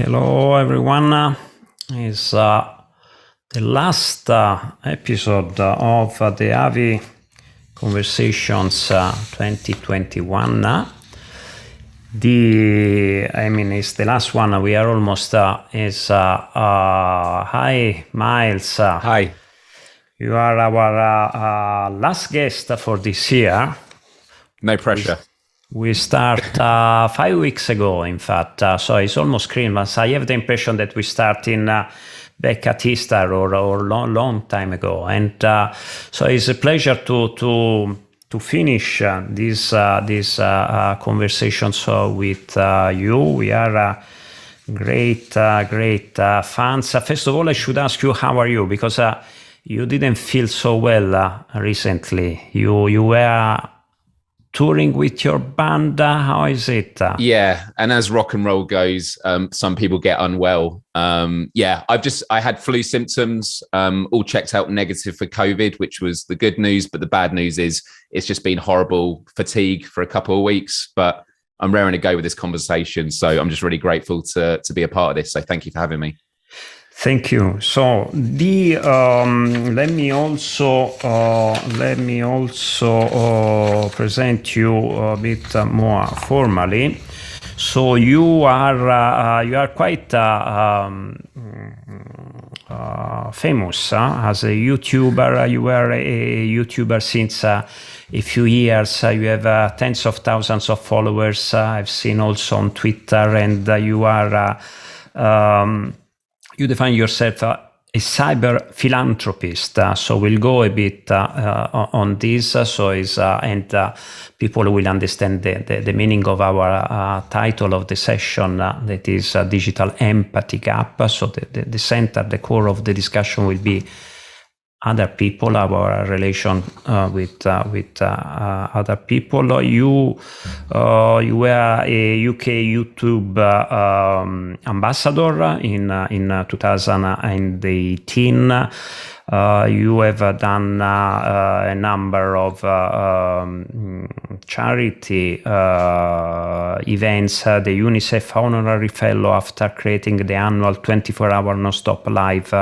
Hello, everyone. It's the last episode of the EAVI Conversations 2021. It's the last one. We are almost. Hi, Myles. Hi. You are our last guest for this year. No pressure. We start 5 weeks ago, in fact, so it's almost Christmas. I have the impression that we start in back at Easter or long time ago, and so it's a pleasure to finish these conversations with you. We are great fans. First of all, I should ask you, how are you? Because you didn't feel so well recently. You were touring with your band. How is it? Yeah, and as rock and roll goes, some people get unwell. I had flu symptoms, all checked out negative for COVID, which was the good news. But the bad news is it's just been horrible fatigue for a couple of weeks. But I'm raring to go with this conversation, so I'm just really grateful to be a part of this. So thank you for having me. Thank you. So let me also present you a bit more formally. So you are quite famous as a YouTuber. You were a YouTuber since a few years. You have tens of thousands of followers. I've seen also on Twitter, and you are. You define yourself a cyber philanthropist, so we'll go a bit on this. People will understand the meaning of our title of the session, that is Digital Empathy Gap. So the center, the core of the discussion will be other people, our relation with other people. You were a UK YouTube ambassador in 2018. You have done a number of charity events, the UNICEF Honorary Fellow after creating the annual 24-hour non-stop live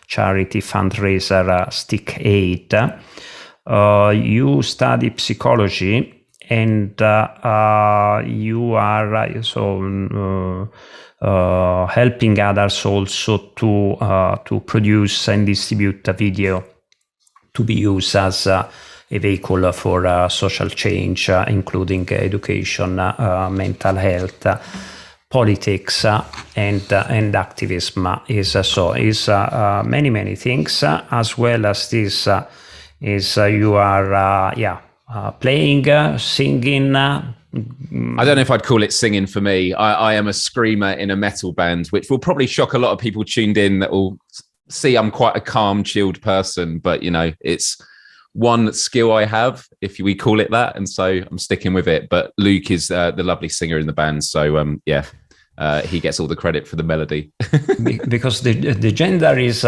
charity fundraiser Stick Aid. You study psychology, and you are helping others also to produce and distribute a video to be used as a vehicle for social change, including education, mental health, politics, and activism. Is many things, as well as this you are playing, singing. I don't know if I'd call it singing for me. I am a screamer in a metal band, which will probably shock a lot of people tuned in that will see I'm quite a calm, chilled person. But, it's one skill I have, if we call it that. And so I'm sticking with it. But Luke is the lovely singer in the band. So, he gets all the credit for the melody. Because the gender is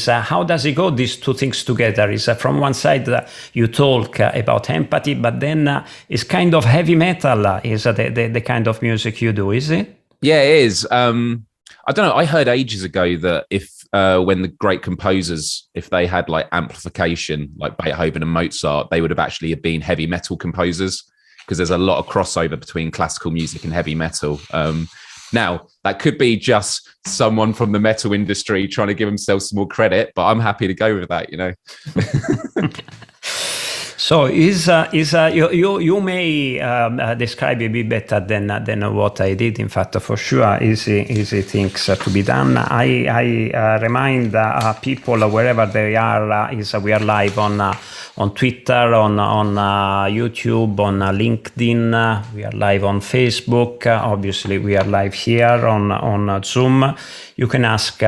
how does it go, these two things together? Is from one side you talk about empathy, but then it's kind of heavy metal is the kind of music you do, is it? Yeah, it is. I don't know. I heard ages ago that when the great composers, if they had like amplification, like Beethoven and Mozart, they would have actually been heavy metal composers, because there's a lot of crossover between classical music and heavy metal. Now, that could be just someone from the metal industry trying to give themselves some more credit, but I'm happy to go with that, So you may describe a bit better than what I did. In fact, for sure, easy things to be done. I remind people wherever they are we are live on Twitter, on YouTube, on LinkedIn. We are live on Facebook. Obviously, we are live here on Zoom. You can ask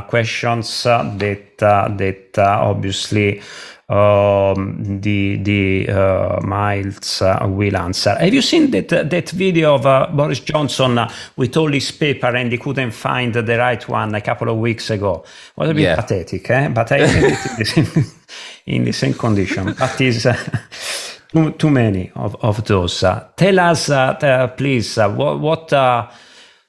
questions that obviously Myles will answer. Have you seen that video of Boris Johnson with all his paper and he couldn't find the right one a couple of weeks ago? Was a bit pathetic, but I think it in the same condition. But is too many of those. Tell us, please, what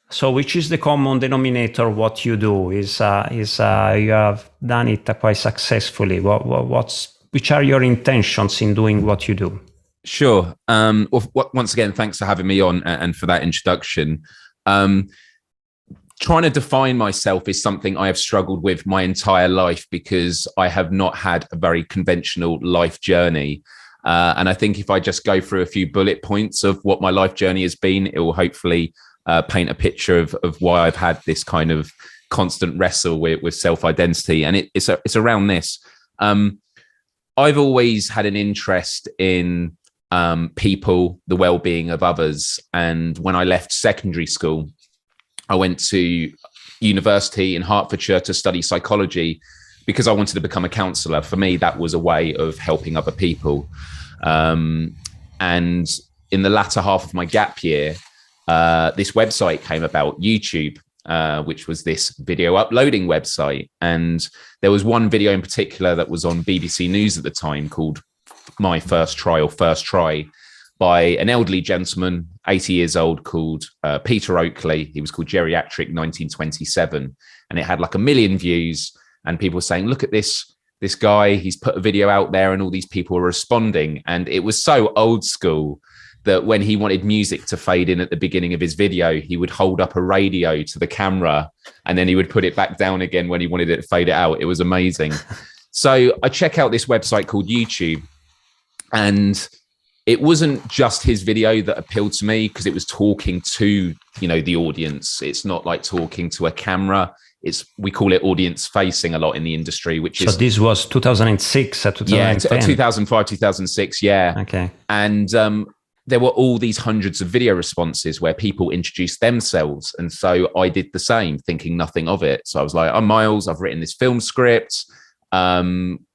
So, which is the common denominator? What you do is you have done it quite successfully. Which are your intentions in doing what you do? Sure. Once again, thanks for having me on and for that introduction. Trying to define myself is something I have struggled with my entire life because I have not had a very conventional life journey. And I think if I just go through a few bullet points of what my life journey has been, it will hopefully paint a picture of why I've had this kind of constant wrestle with self-identity. And it's around this. I've always had an interest in people, the well-being of others. And when I left secondary school, I went to university in Hertfordshire to study psychology because I wanted to become a counsellor. For me, that was a way of helping other people. And in the latter half of my gap year, this website came about, YouTube, which was this video uploading website. And there was one video in particular that was on BBC News at the time called My First Try or First Try by an elderly gentleman, 80 years old, called Peter Oakley. He was called Geriatric 1927. And it had like 1 million views. And people were saying, look at this guy, he's put a video out there and all these people are responding. And it was so old school that when he wanted music to fade in at the beginning of his video, he would hold up a radio to the camera and then he would put it back down again when he wanted it to fade it out. It was amazing. So I check out this website called YouTube, and it wasn't just his video that appealed to me because it was talking to, the audience. It's not like talking to a camera. We call it audience facing a lot in the industry, which is. So this was 2006, 2010. Yeah, 2005, 2006. Yeah. Okay. And there were all these hundreds of video responses where people introduced themselves. And so I did the same, thinking nothing of it. So I was like, I'm Myles, I've written this film script. I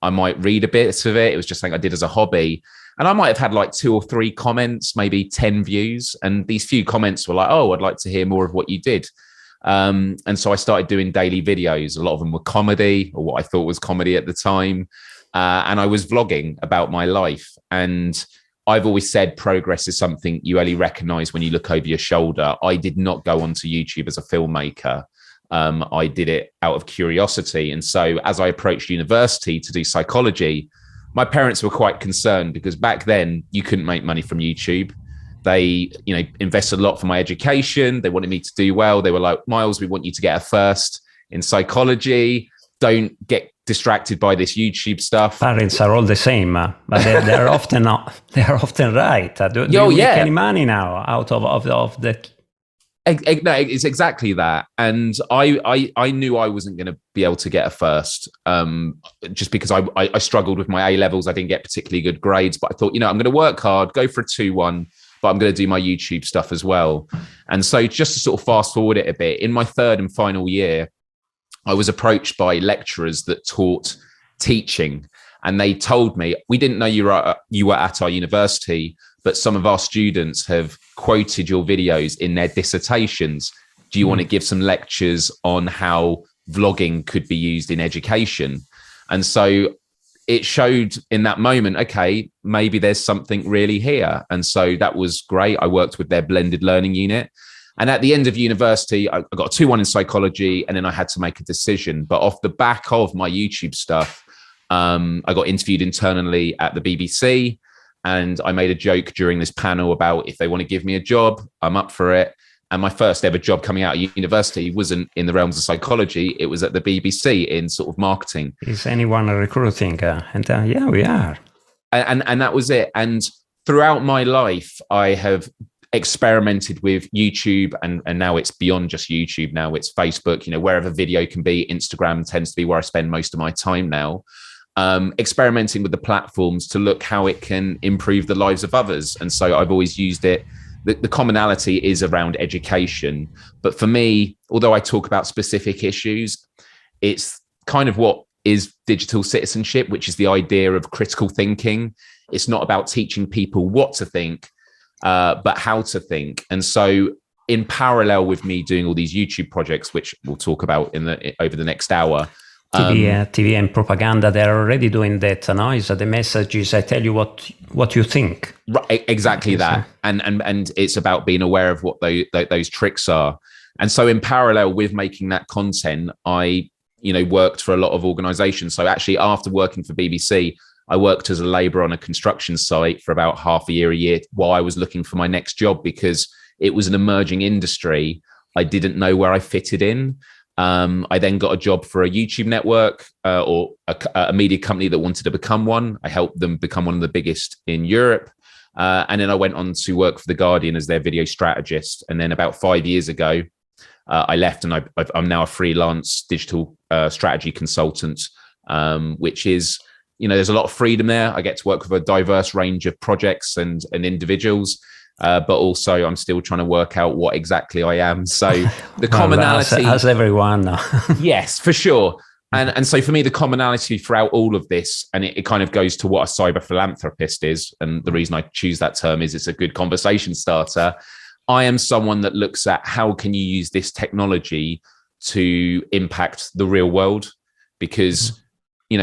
might read a bit of it. It was just something I did as a hobby. And I might have had like 2 or 3 comments, maybe 10 views. And these few comments were like, oh, I'd like to hear more of what you did. And so I started doing daily videos. A lot of them were comedy, or what I thought was comedy at the time. And I was vlogging about my life. And I've always said progress is something you only recognize when you look over your shoulder. I did not go onto YouTube as a filmmaker. I did it out of curiosity. And so as I approached university to do psychology, my parents were quite concerned because back then you couldn't make money from YouTube. They, invested a lot for my education. They wanted me to do well. They were like, Myles, we want you to get a first in psychology. Don't get distracted by this YouTube stuff. Parents are all the same, but they're often not. They are often right. Do you make any money now out of that? No, it's exactly that. And I knew I wasn't going to be able to get a first, just because I struggled with my A levels. I didn't get particularly good grades, but I thought, I'm going to work hard, go for a 2-1. But I'm going to do my YouTube stuff as well. And so just to sort of fast forward it a bit, in my 3rd and final year, I was approached by lecturers that taught teaching. And they told me, we didn't know you were at our university, but some of our students have quoted your videos in their dissertations. Do you want to give some lectures on how vlogging could be used in education? And so it showed in that moment, okay, maybe there's something really here. And so that was great. I worked with their blended learning unit. And at the end of university, I got a 2-1 in psychology, and then I had to make a decision. But off the back of my YouTube stuff, I got interviewed internally at the BBC, and I made a joke during this panel about if they want to give me a job, I'm up for it. And my first ever job coming out of university wasn't in the realms of psychology. It was at the BBC in sort of marketing. Is anyone recruiting? Yeah, we are. And that was it. And throughout my life, I have experimented with YouTube, and now it's beyond just YouTube. Now it's Facebook, wherever video can be. Instagram tends to be where I spend most of my time now. Experimenting with the platforms to look how it can improve the lives of others. And so I've always used it. The commonality is around education. But for me, although I talk about specific issues, it's kind of what is digital citizenship, which is the idea of critical thinking. It's not about teaching people what to think, but how to think. And so in parallel with me doing all these YouTube projects, which we'll talk about over the next hour, TV and propaganda, they're already doing that now. Is the message is I tell you what you think. Right, exactly that. And it's about being aware of what those tricks are. And so in parallel with making that content, I, worked for a lot of organizations. So actually after working for BBC, I worked as a labourer on a construction site for about half a year while I was looking for my next job, because it was an emerging industry. I didn't know where I fitted in. I then got a job for a YouTube network or a media company that wanted to become one. I helped them become one of the biggest in Europe. And then I went on to work for The Guardian as their video strategist. And then about 5 years ago, I left, and I'm now a freelance digital strategy consultant, which is, there's a lot of freedom there. I get to work with a diverse range of projects and individuals. But also I'm still trying to work out what exactly I am. So the commonality, as everyone. Yes, for sure. And so for me, the commonality throughout all of this, and it kind of goes to what a cyber philanthropist is. And the reason I choose that term is it's a good conversation starter. I am someone that looks at how can you use this technology to impact the real world? Because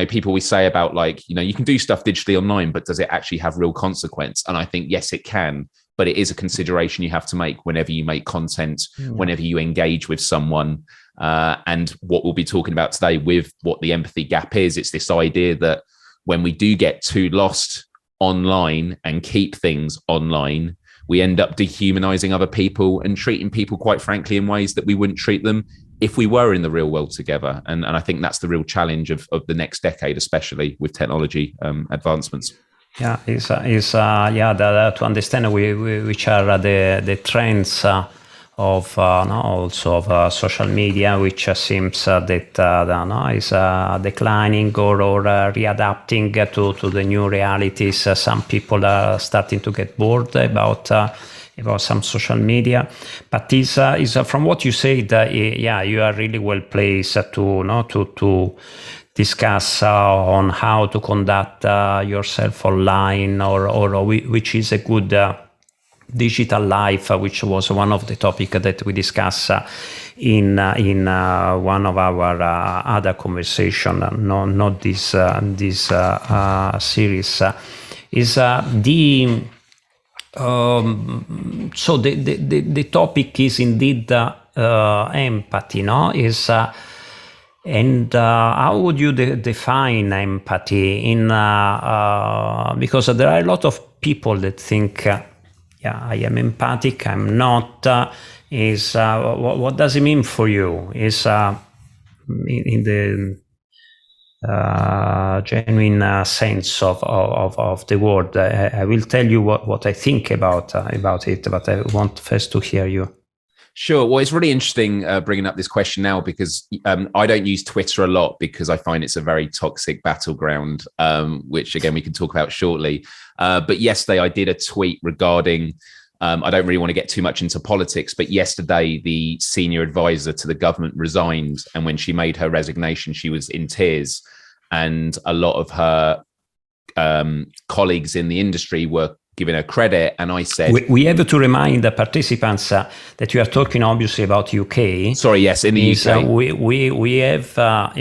people we say about you can do stuff digitally online, but does it actually have real consequence? And I think, yes, it can, but it is a consideration you have to make whenever you make content, whenever you engage with someone. And what we'll be talking about today with what the empathy gap is, it's this idea that when we do get too lost online and keep things online, we end up dehumanizing other people and treating people, quite frankly, in ways that we wouldn't treat them if we were in the real world together. And I think that's the real challenge of the next decade, especially with technology advancements. Yeah, to understand which are the trends of also of social media, which seems that is declining or readapting to the new realities. Some people are starting to get bored about some social media, but is from what you said, you are really well placed to discuss on how to conduct yourself online, or which is a good digital life, which was one of the topics that we discussed in one of our other conversation, not this series, is the so the topic is indeed empathy, is and how would you define empathy in because there are a lot of people that think I am empathic, I'm not. What does it mean for you? Is in the genuine sense of the word. I will tell you what I think about it, but I want first to hear you. Sure. Well, it's really interesting bringing up this question now, because I don't use Twitter a lot because I find it's a very toxic battleground, which again, we can talk about shortly. But yesterday I did a tweet regarding, I don't really want to get too much into politics, but yesterday the senior advisor to the government resigned. And when she made her resignation, she was in tears. And a lot of her colleagues in the industry were giving her credit, and I said, we have to remind the participants that you are talking obviously about UK. Sorry, yes, in the UK. We have a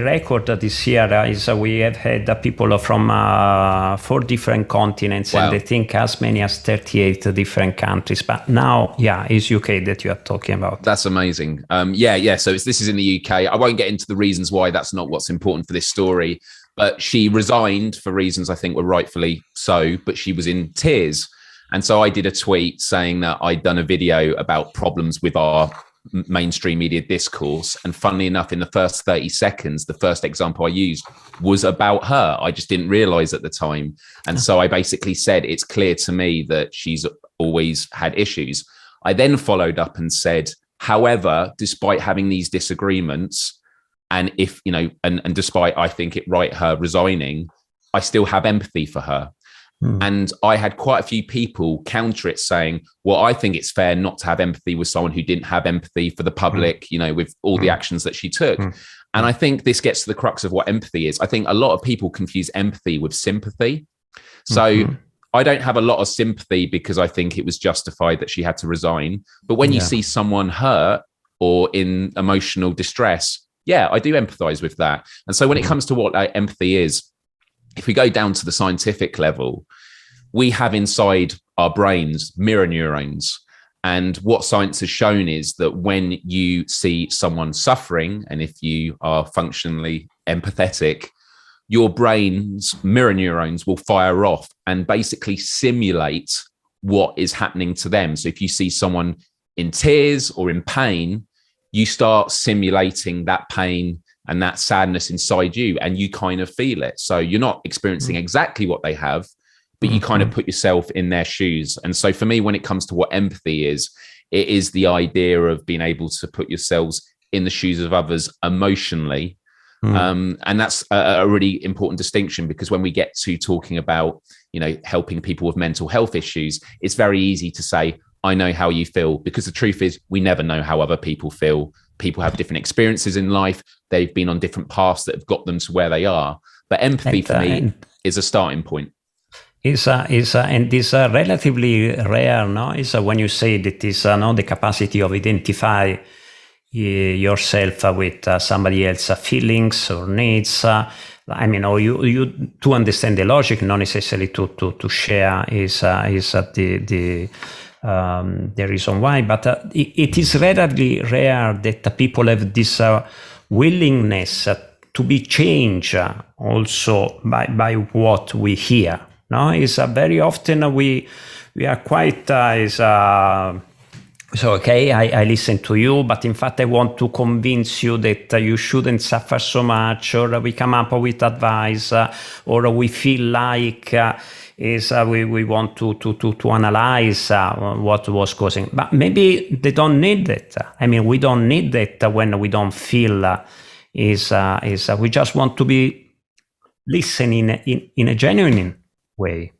record this year is we have had people from 4 different continents. Wow. And I think as many as 38 different countries. But now, it's UK that you are talking about. That's amazing. So this is in the UK. I won't get into the reasons why that's not what's important for this story. But she resigned for reasons I think were rightfully so, but she was in tears. And so I did a tweet saying that I'd done a video about problems with our mainstream media discourse. And funnily enough, in the first 30 seconds, the first example I used was about her. I just didn't realize at the time. And so I basically said, it's clear to me that she's always had issues. I then followed up and said, however, despite having these disagreements, and if, and despite, I think it right, her resigning, I still have empathy for her. And I had quite a few people counter it saying, well, I think it's fair not to have empathy with someone who didn't have empathy for the public, with all the actions that she took. And I think this gets to the crux of what empathy is. I think a lot of people confuse empathy with sympathy. So I don't have a lot of sympathy because I think it was justified that she had to resign. But when you see someone hurt or in emotional distress, I do empathize with that. And so when it comes to what empathy is, if we go down to the scientific level, we have inside our brains mirror neurons. And what science has shown is that when you see someone suffering, and if you are functionally empathetic, your brain's mirror neurons will fire off and basically simulate what is happening to them. So if you see someone in tears or in pain, you start simulating that pain and that sadness inside you, and you kind of feel it. So you're not experiencing exactly what they have, but you kind of put yourself in their shoes. And so for me, when it comes to what empathy is, it is the idea of being able to put yourselves in the shoes of others emotionally. And that's a really important distinction, because when we get to talking about, helping people with mental health issues, it's very easy to say, I know how you feel, because the truth is we never know how other people feel. People have different experiences in life. They've been on different paths that have got them to where they are. But empathy for me is a starting point. And this relatively rare, no? Is when you say that is the capacity of identify yourself with somebody else's feelings or needs. Or you to understand the logic, not necessarily to share is the reason why. But it is relatively rare that people have this willingness to be changed also by what we hear. No, is very often we are quite so okay, I listen to you, but in fact I want to convince you that you shouldn't suffer so much, or we come up with advice, or we feel like we want to analyze what was causing. But maybe they don't need that. We don't need that when we don't feel. We just want to be listening in a genuine way.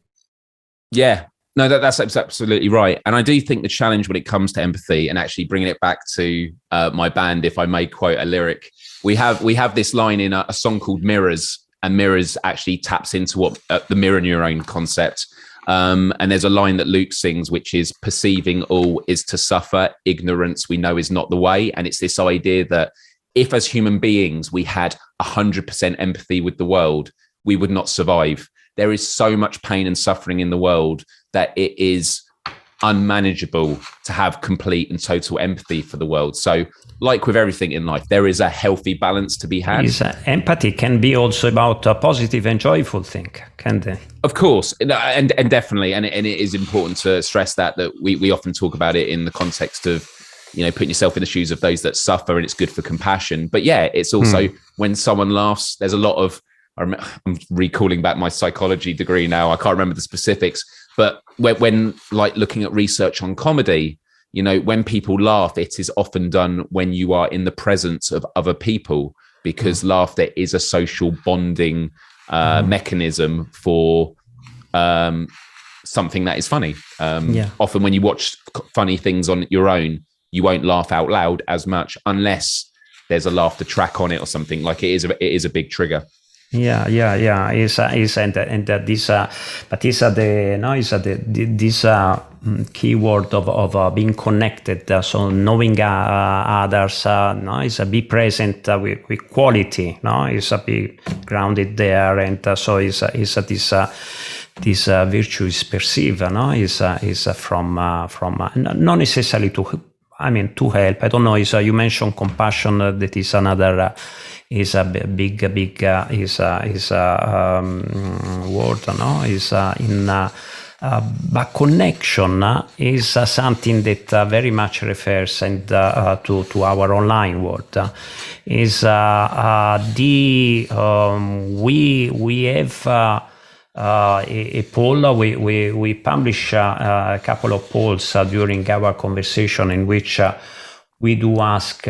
Yeah, no, that's absolutely right. And I do think the challenge when it comes to empathy, and actually bringing it back to my band, if I may quote a lyric, we have this line in a song called Mirrors, and Mirrors actually taps into what the mirror neuron concept. And there's a line that Luke sings, which is, perceiving all is to suffer, ignorance we know is not the way. And it's this idea that if as human beings we had 100% empathy with the world, we would not survive. There is so much pain and suffering in the world that it is unmanageable to have complete and total empathy for the world. So like with everything in life, there is a healthy balance to be had. Empathy can be also about a positive and joyful thing, can they? Of course, and definitely. And it is important to stress that we often talk about it in the context of, putting yourself in the shoes of those that suffer, and it's good for compassion. But yeah, it's also when someone laughs, there's a lot of, I'm recalling back my psychology degree now. I can't remember the specifics, but when like looking at research on comedy, when people laugh, it is often done when you are in the presence of other people, because laughter is a social bonding mechanism for something that is funny. Often when you watch funny things on your own, you won't laugh out loud as much unless there's a laughter track on it or something. Like it is a big trigger. Yeah. This keyword of being connected. So knowing others, is be present with quality. Is be grounded there, and so is this virtue is perceived. Is from not necessarily to help. I don't know. You mentioned compassion. That is another. Is a big word, but connection is something that very much refers to our online world. We have a poll. We publish a couple of polls during our conversation in which. We do ask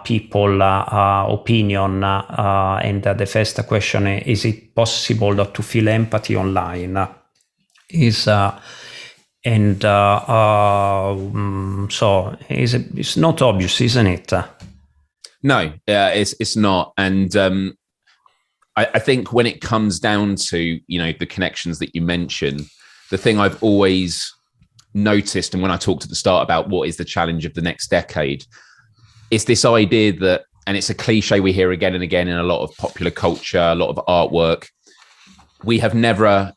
people opinion, and the first question is it possible to feel empathy online? So it's not obvious, isn't it? No, it's not. And I think when it comes down to, the connections that you mentioned, the thing I've always noticed, and when I talked at the start about what is the challenge of the next decade, it's this idea that, and it's a cliche we hear again and again in a lot of popular culture, a lot of artwork, we have never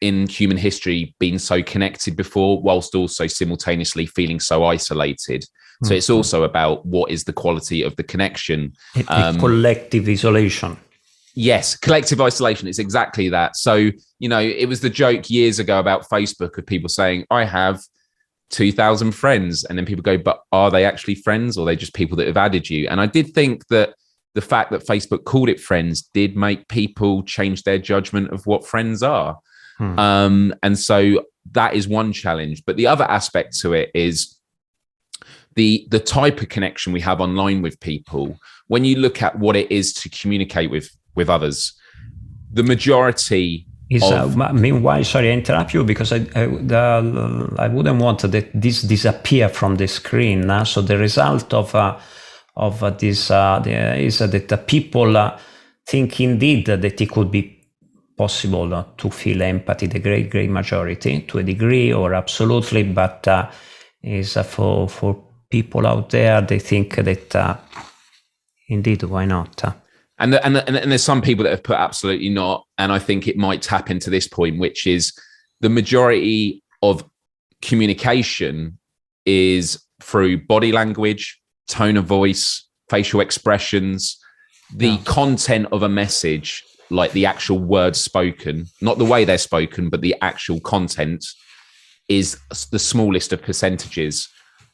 in human history been so connected before, whilst also simultaneously feeling so isolated. So it's also about what is the quality of the connection. Collective isolation. Yes, collective isolation. It's exactly that. So, it was the joke years ago about Facebook of people saying, I have 2,000 friends. And then people go, but are they actually friends, or are they just people that have added you? And I did think that the fact that Facebook called it friends did make people change their judgment of what friends are. And so that is one challenge. But the other aspect to it is the type of connection we have online with people. When you look at what it is to communicate with others, the majority is meanwhile, sorry, I interrupt you, because I wouldn't want that this disappear from the screen. So the result of this is that people think indeed that it could be possible to feel empathy, the great majority, to a degree or absolutely, but is for people out there, they think that indeed, why not? And there's some people that have put absolutely not. And I think it might tap into this point, which is the majority of communication is through body language, tone of voice, facial expressions, the content of a message, like the actual words spoken, not the way they're spoken, but the actual content is the smallest of percentages.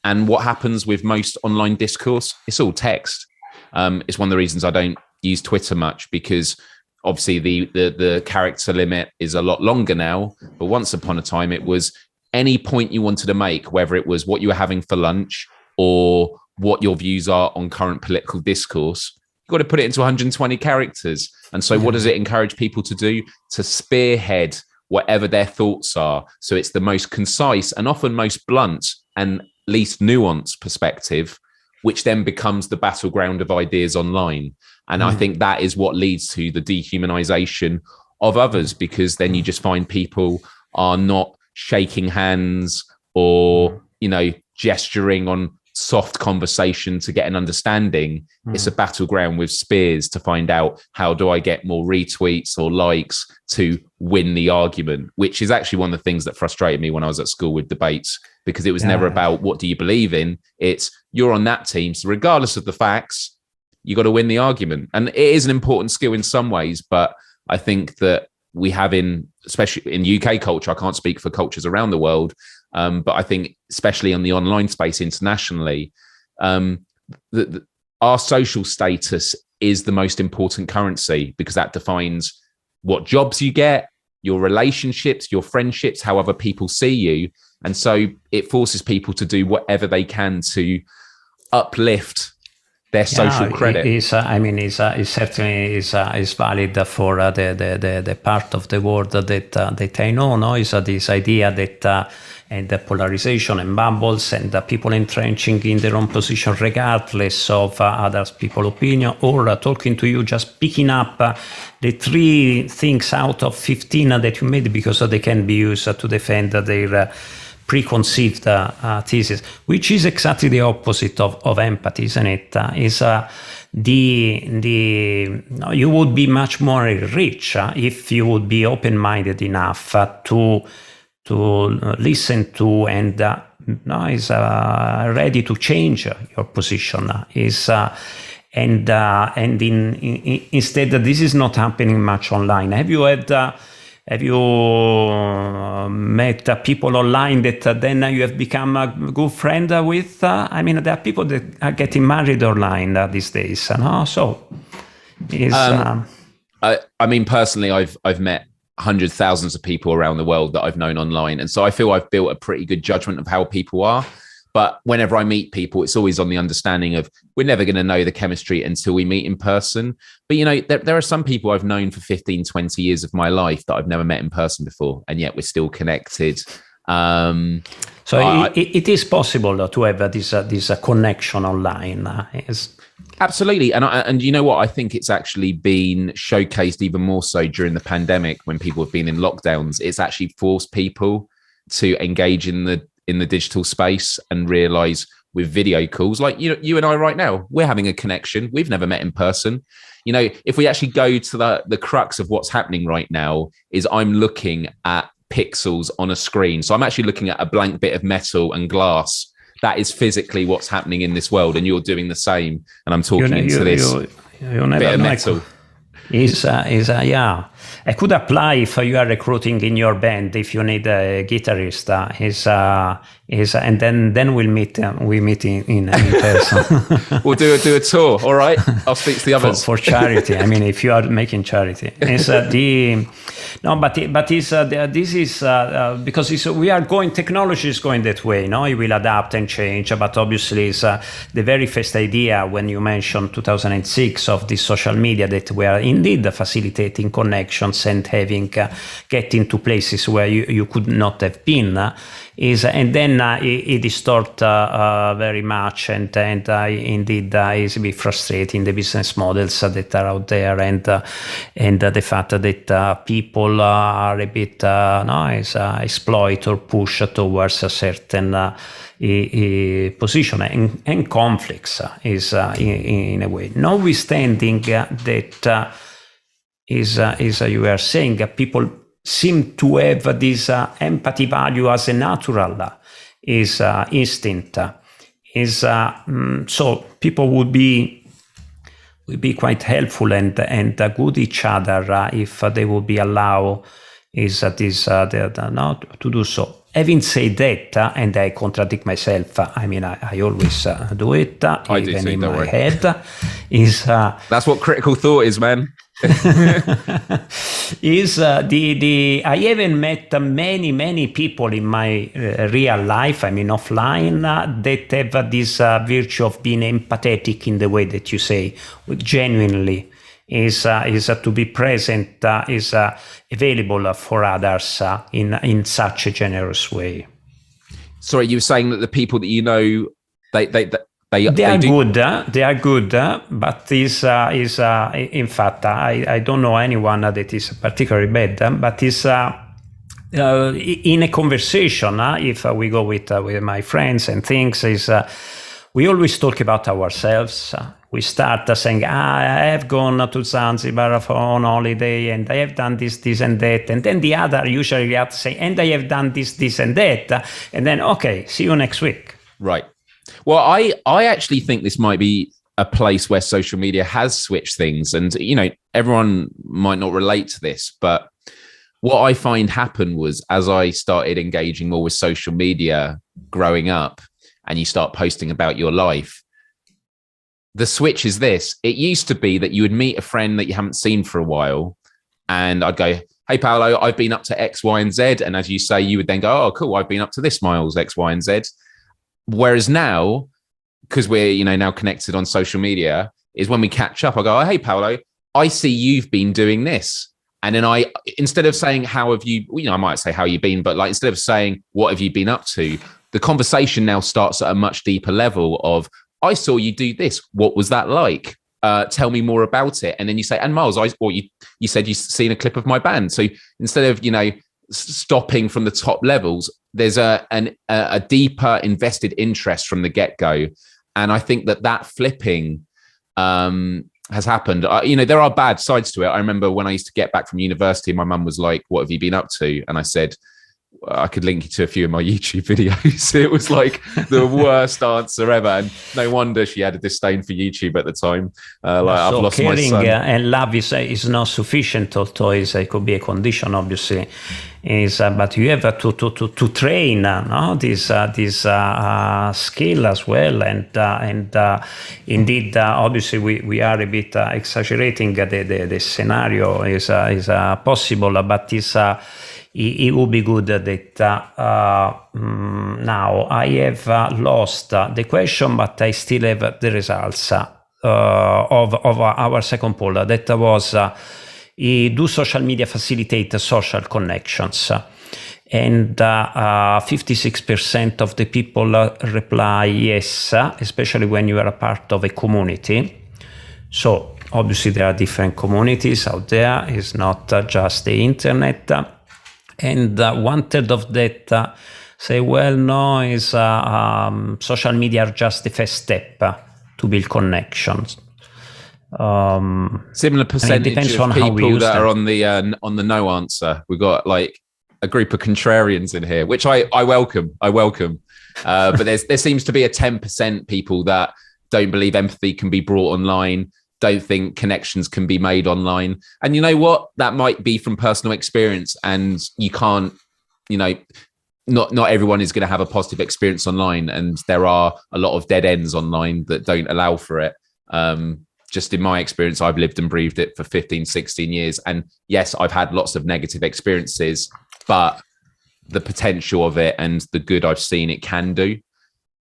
And what happens with most online discourse, it's all text. It's one of the reasons I don't use Twitter much, because obviously the character limit is a lot longer now. But once upon a time, it was any point you wanted to make, whether it was what you were having for lunch or what your views are on current political discourse, you've got to put it into 120 characters. And so what does it encourage people to do? To spearhead whatever their thoughts are. So it's the most concise and often most blunt and least nuanced perspective, which then becomes the battleground of ideas online. And I think that is what leads to the dehumanization of others, because then you just find people are not shaking hands or, gesturing on soft conversation to get an understanding. It's a battleground with spears to find out, how do I get more retweets or likes to win the argument, which is actually one of the things that frustrated me when I was at school with debates, because it was never about what do you believe in. It's you're on that team, so regardless of the facts, you got to win the argument. And it is an important skill in some ways, but I think that we have especially in UK culture, I can't speak for cultures around the world, but I think especially on the online space internationally, our social status is the most important currency, because that defines what jobs you get, your relationships, your friendships, how other people see you. And so it forces people to do whatever they can to uplift their social credit. It certainly is valid for the part of the world that I know. No, is this idea that and the polarization and bubbles and people entrenching in their own position regardless of other people's opinion, or talking to you, just picking up the 3 things out of 15 that you made, because they can be used to defend their preconceived thesis, which is exactly the opposite of empathy, isn't it? You would be much more rich if you would be open-minded enough to listen to and is ready to change your position. Instead, this is not happening much online. Have you met people online that then you have become a good friend with? There are people that are getting married online these days. Personally, I've met hundreds, thousands of people around the world that I've known online. And so I feel I've built a pretty good judgment of how people are. But whenever I meet people, it's always on the understanding of we're never going to know the chemistry until we meet in person. But, there are some people I've known for 15, 20 years of my life that I've never met in person before, and yet we're still connected. It is possible to have this connection online. Absolutely. And you know what? I think it's actually been showcased even more so during the pandemic, when people have been in lockdowns. It's actually forced people to engage in the digital space and realize with video calls, like you and I right now, we're having a connection. We've never met in person. If we actually go to the crux of what's happening right now, is I'm looking at pixels on a screen. So I'm actually looking at a blank bit of metal and glass. That is physically what's happening in this world, and you're doing the same. And I'm talking into this bit of metal. Yeah. I could apply if you are recruiting in your band, if you need a guitarist. And then we meet in person. We'll do a tour. All right, I'll speak to the others for charity. I mean, if you are making charity, this is because we are going. Technology is going that way. No, it will adapt and change. But obviously, it's the very first idea when you mentioned 2006 of the social media that we are indeed facilitating connections and having getting to places where you could not have been. And then it distort very much, and indeed is a bit frustrating the business models that are out there, and the fact that people are a bit exploit or push towards a certain position and conflicts is in a way. Notwithstanding that is you were saying, people seem to have this empathy value as a natural instinct. So people would be quite helpful and good each other if they would be allowed to do so. Having said that, and I contradict myself, I mean, I always do it, even in my head. That's what critical thought is, man. I haven't met many people in my real life, I mean offline, that have this virtue of being empathetic in the way that you say, genuinely is to be present, is available for others in such a generous way. Sorry, you were saying that the people that you know, they are good. They are good, but in fact, I don't know anyone that is particularly bad. But is in a conversation, if we go with my friends and things, we always talk about ourselves. We start saying, I have gone to Zanzibar on holiday, and I have done this, and that, and then the other usually reacts saying, and I have done this, and that, and then okay, see you next week. Right. Well, I actually think this might be a place where social media has switched things. And, you know, everyone might not relate to this, but what I find happened was as I started engaging more with social media growing up, and you start posting about your life, the switch is this. It used to be that you would meet a friend that you haven't seen for a while, and I'd go, hey, Paolo, I've been up to X, Y, and Z. And as you say, you would then go, oh, cool, I've been up to this, Myles, X, Y, and Z. Whereas now, because we're now connected on social media, is when we catch up, I go, oh, hey, Paolo, I see you've been doing this. And then instead of saying, how have you, I might say how you been, but like instead of saying, what have you been up to? The conversation now starts at a much deeper level of, I saw you do this. What was that like? Tell me more about it. And then you say, and Myles, you said you've seen a clip of my band. So instead of, stopping from the top levels, there's a deeper invested interest from the get-go. And I think that flipping has happened. There are bad sides to it. I remember when I used to get back from university, my mum was like, what have you been up to? And I said, I could link you to a few of my YouTube videos. It was like the worst answer ever. And no wonder she had a disdain for YouTube at the time. I've lost my son. And love is not sufficient, although it could be a condition, obviously. But you have to train this skill as well. And indeed, obviously, we are a bit exaggerating the scenario is possible, but it would be good that now I have lost the question, but I still have the results of our second poll. That was, do social media facilitate social connections? And 56% of the people reply yes, especially when you are a part of a community. So obviously there are different communities out there. It's not just the internet. And 1/3 of that say, well, no, social media are just the first step to build connections. Similar percentage of people that are on the no answer. We've got like a group of contrarians in here, which I welcome. But there seems to be a 10% people that don't believe empathy can be brought online, don't think connections can be made online. And you know what? That might be from personal experience, and you can't, not everyone is going to have a positive experience online, and there are a lot of dead ends online that don't allow for it. Just in my experience, I've lived and breathed it for 15, 16 years. And yes, I've had lots of negative experiences, but the potential of it and the good I've seen it can do,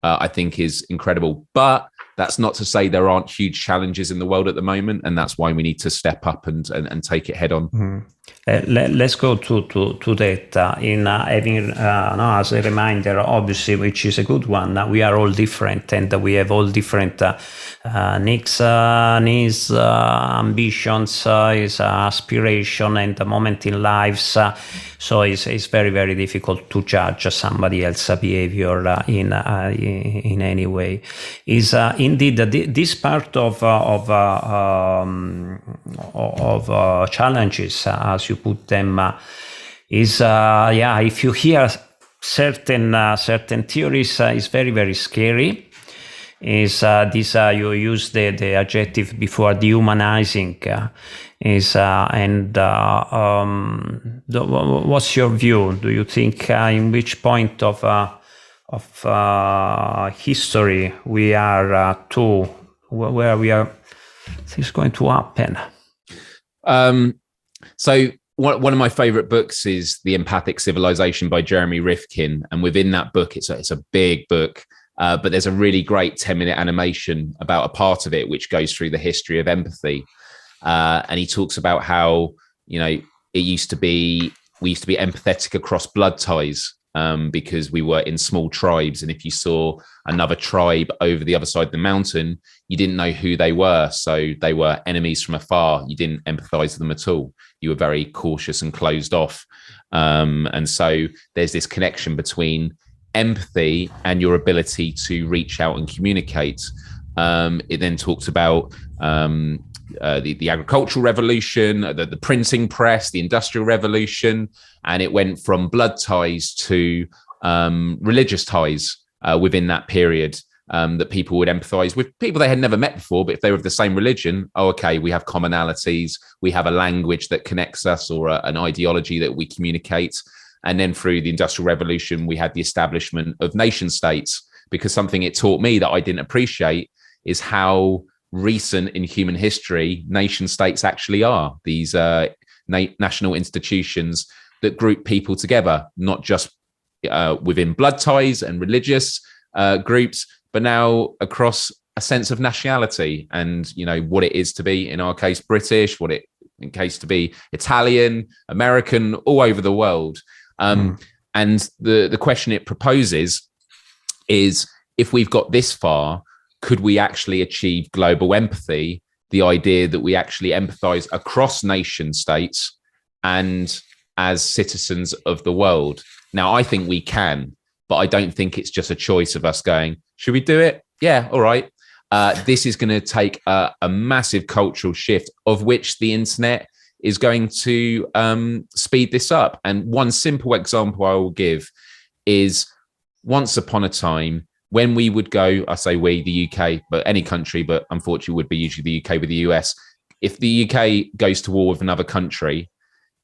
I think is incredible. But that's not to say there aren't huge challenges in the world at the moment, and that's why we need to step up and take it head on. Mm-hmm. Let's go to that in having as a reminder, obviously, which is a good one. We are all different, and we have all different needs, ambitions, aspiration, and the moment in lives. So it's very, very difficult to judge somebody else's behavior in any way. Is indeed this part of challenges, as you put them, is if you hear certain theories, is very, very scary. Is this you use the adjective before, dehumanizing? What's your view? Do you think in which point of history we are to where we are? This is going to happen. So one of my favorite books is The Empathic Civilization by Jeremy Rifkin, and within that book, it's a big book. But there's a really great 10-minute animation about a part of it which goes through the history of empathy. And he talks about how, we used to be empathetic across blood ties, because we were in small tribes. And if you saw another tribe over the other side of the mountain, you didn't know who they were. So they were enemies from afar. You didn't empathize with them at all. You were very cautious and closed off. And so there's this connection between empathy and your ability to reach out and communicate. It then talks about the agricultural revolution, the printing press, the industrial revolution, and it went from blood ties to religious ties within that period, that people would empathize with people they had never met before, but if they were of the same religion, we have commonalities, we have a language that connects us, or an ideology that we communicate. And then through the Industrial Revolution, we had the establishment of nation states, because something it taught me that I didn't appreciate is how recent in human history nation states actually are. These national institutions that group people together, not just within blood ties and religious groups, but now across a sense of nationality and, what it is to be, in our case, British, what it in case to be Italian, American, all over the world. And the question it proposes is, if we've got this far, could we actually achieve global empathy? The idea that we actually empathize across nation states and as citizens of the world. Now, I think we can, but I don't think it's just a choice of us going, should we do it? Yeah, all right. This is going to take a massive cultural shift, of which the internet is going to speed this up. And one simple example I will give is, once upon a time, when we would go, I say we, the UK, but any country, but unfortunately would be usually the UK with the US. If the UK goes to war with another country,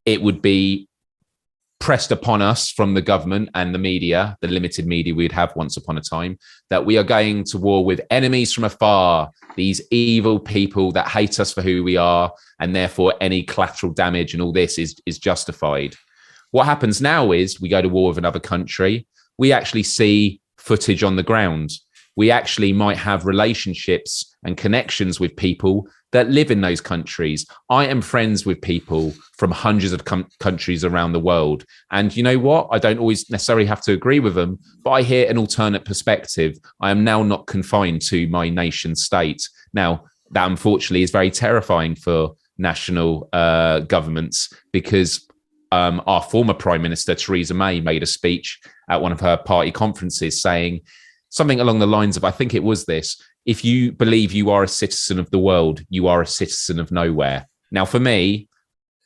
it would be pressed upon us from the government and the media, the limited media we'd have once upon a time, that we are going to war with enemies from afar, these evil people that hate us for who we are, and therefore any collateral damage and all this is justified. What happens now is we go to war with another country, we actually see footage on the ground. We actually might have relationships and connections with people that live in those countries. I am friends with people from hundreds of countries around the world. And you know what? I don't always necessarily have to agree with them, but I hear an alternate perspective. I am now not confined to my nation state. Now, that unfortunately is very terrifying for national governments, because our former Prime Minister, Theresa May, made a speech at one of her party conferences saying something along the lines of, I think it was this: if you believe you are a citizen of the world, you are a citizen of nowhere. Now, for me,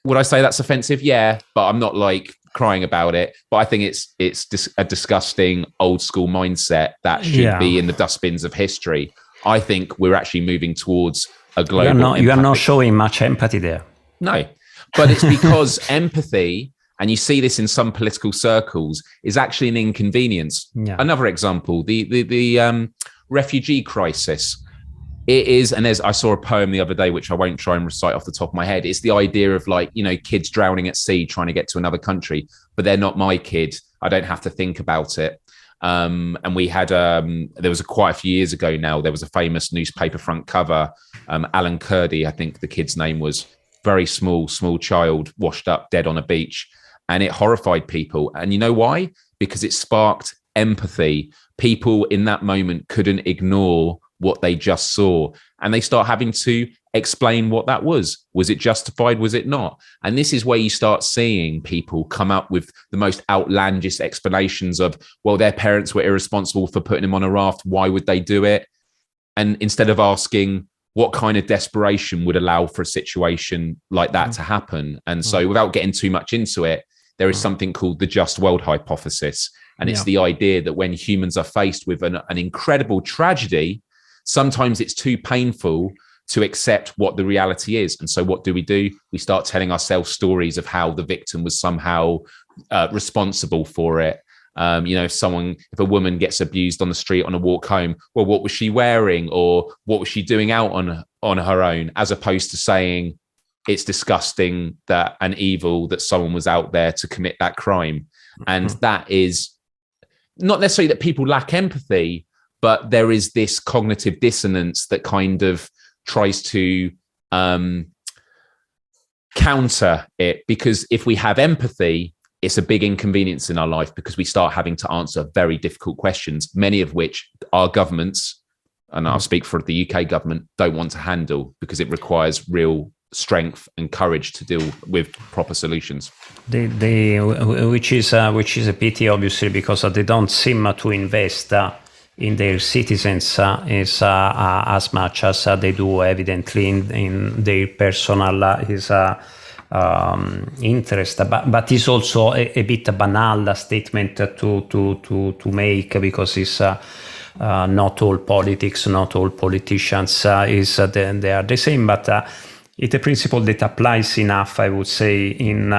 would I say that's offensive? Yeah, but I'm not like crying about it. But I think it's a disgusting old school mindset that should be in the dustbins of history. I think we're actually moving towards a global. You are not showing much empathy there. No, but it's because empathy, and you see this in some political circles, is actually an inconvenience. Yeah. Another example, the refugee crisis. It is, and I saw a poem the other day, which I won't try and recite off the top of my head. It's the idea of like, kids drowning at sea trying to get to another country, but they're not my kid. I don't have to think about it. And we had, there was quite a few years ago now, there was a famous newspaper front cover, Alan Kurdi, I think the kid's name was, very small child washed up dead on a beach. And it horrified people. And you know why? Because it sparked empathy. People in that moment couldn't ignore what they just saw, and they start having to explain what that was. Was it justified? Was it not? And this is where you start seeing people come up with the most outlandish explanations of, well, their parents were irresponsible for putting him on a raft. Why would they do it? And instead of asking what kind of desperation would allow for a situation like that to happen. And so without getting too much into it, there is something called the just world hypothesis. And it's the idea that when humans are faced with an incredible tragedy, sometimes it's too painful to accept what the reality is. And so what do? We start telling ourselves stories of how the victim was somehow responsible for it. If a woman gets abused on the street on a walk home, well, what was she wearing, or what was she doing out on her own, as opposed to saying it's disgusting that and evil that someone was out there to commit that crime. And that is not necessarily that people lack empathy, but there is this cognitive dissonance that kind of tries to counter it. Because if we have empathy, it's a big inconvenience in our life, because we start having to answer very difficult questions, many of which our governments, and I'll speak for the UK government, don't want to handle, because it requires real strength and courage to deal with proper solutions. Which is a pity, obviously, because they don't seem to invest in their citizens as much as they do, evidently, in their personal interest. But it's also a bit a banal statement to make, because it's not all politics, not all politicians they are the same, but it's a principle that applies enough, I would say, in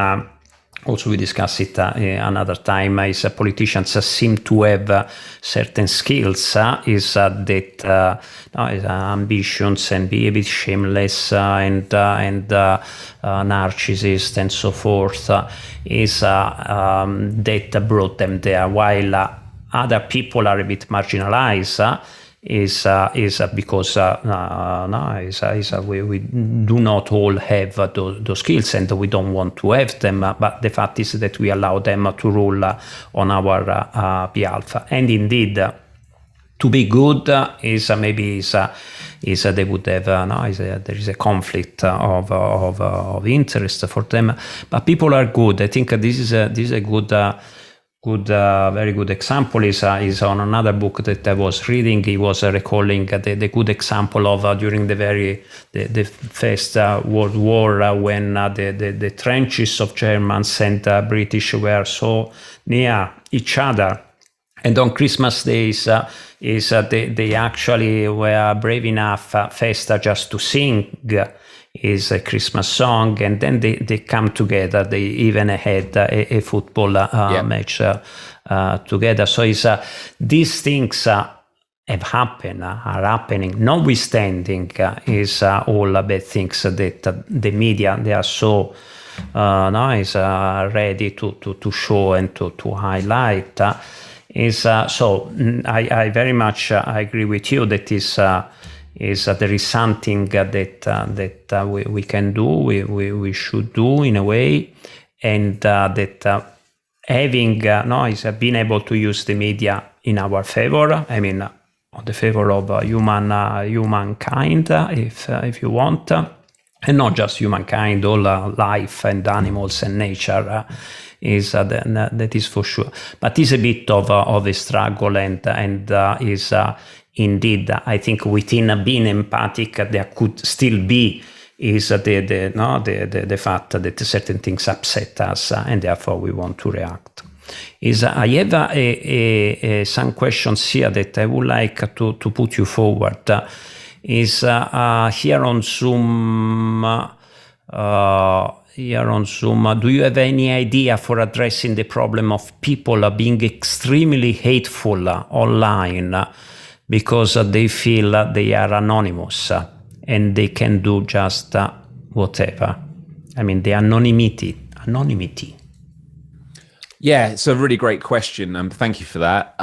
also we discussed it another time, is politicians seem to have certain skills, ambitions, and be a bit shameless and narcissist and so forth, that brought them there, while other people are a bit marginalized. Is because we do not all have those skills, and we don't want to have them, but the fact is that we allow them to rule on our behalf. And indeed, to be good is they would have there is a conflict of interest for them, but people are good. I think this is a very good example is on another book that I was reading. He was recalling the good example of during the First World War, when the trenches of Germans and British were so near each other, and on Christmas days they actually were brave enough first just to sing is a Christmas song, and then they come together. They even had a football match together. So these things are happening, notwithstanding all bad things that the media, they are so ready to show and to highlight. So I very much agree with you that there is something that we can do, we should do in a way, and that having being able to use the media in our favor. I mean, on the favor of humankind, if you want, and not just humankind, all life and animals and nature. That is for sure. But it's a bit of a struggle, and is. Indeed, I think within being empathic, there could still be is the fact that certain things upset us and therefore we want to react. I have some questions here that I would like to put you forward. Here on Zoom, do you have any idea for addressing the problem of people being extremely hateful online because they feel they are anonymous and they can do just whatever? I mean, the anonymity. Yeah, it's a really great question. Thank you for that.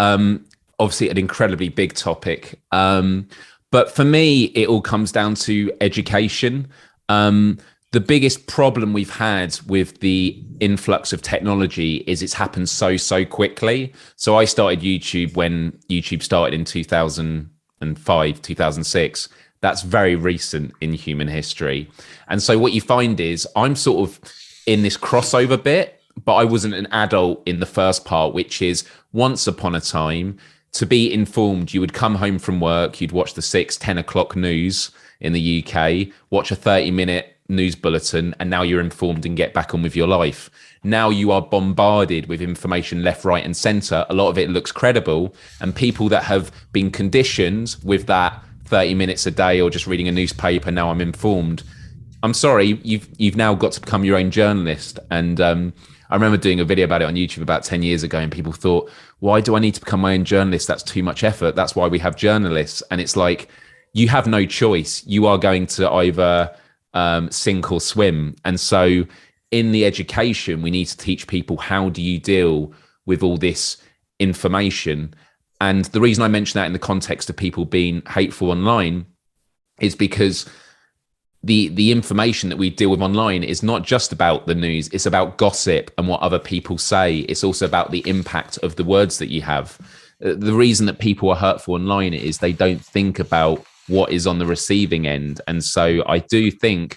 Obviously, an incredibly big topic. But for me, it all comes down to education. The biggest problem we've had with the influx of technology is it's happened so quickly. So I started YouTube when YouTube started in 2005, 2006. That's very recent in human history. And so what you find is I'm sort of in this crossover bit, but I wasn't an adult in the first part, which is once upon a time, to be informed, you would come home from work, you'd watch the 10 o'clock news in the UK, watch a 30-minute news bulletin, and now you're informed and get back on with your life. Now you are bombarded with information left, right, and center. A lot of it looks credible, and people that have been conditioned with that 30 minutes a day or just reading a newspaper, now I'm informed. I'm sorry, you've now got to become your own journalist. And I remember doing a video about it on YouTube about 10 years ago, and people thought, why do I need to become my own journalist? That's too much effort. That's why we have journalists. And it's like, you have no choice. You are going to either sink or swim. And so in the education, we need to teach people, how do you deal with all this information? And the reason I mention that in the context of people being hateful online is because the information that we deal with online is not just about the news. It's about gossip and what other people say. It's also about the impact of the words that you have. The reason that people are hurtful online is they don't think about what is on the receiving end. And so I do think,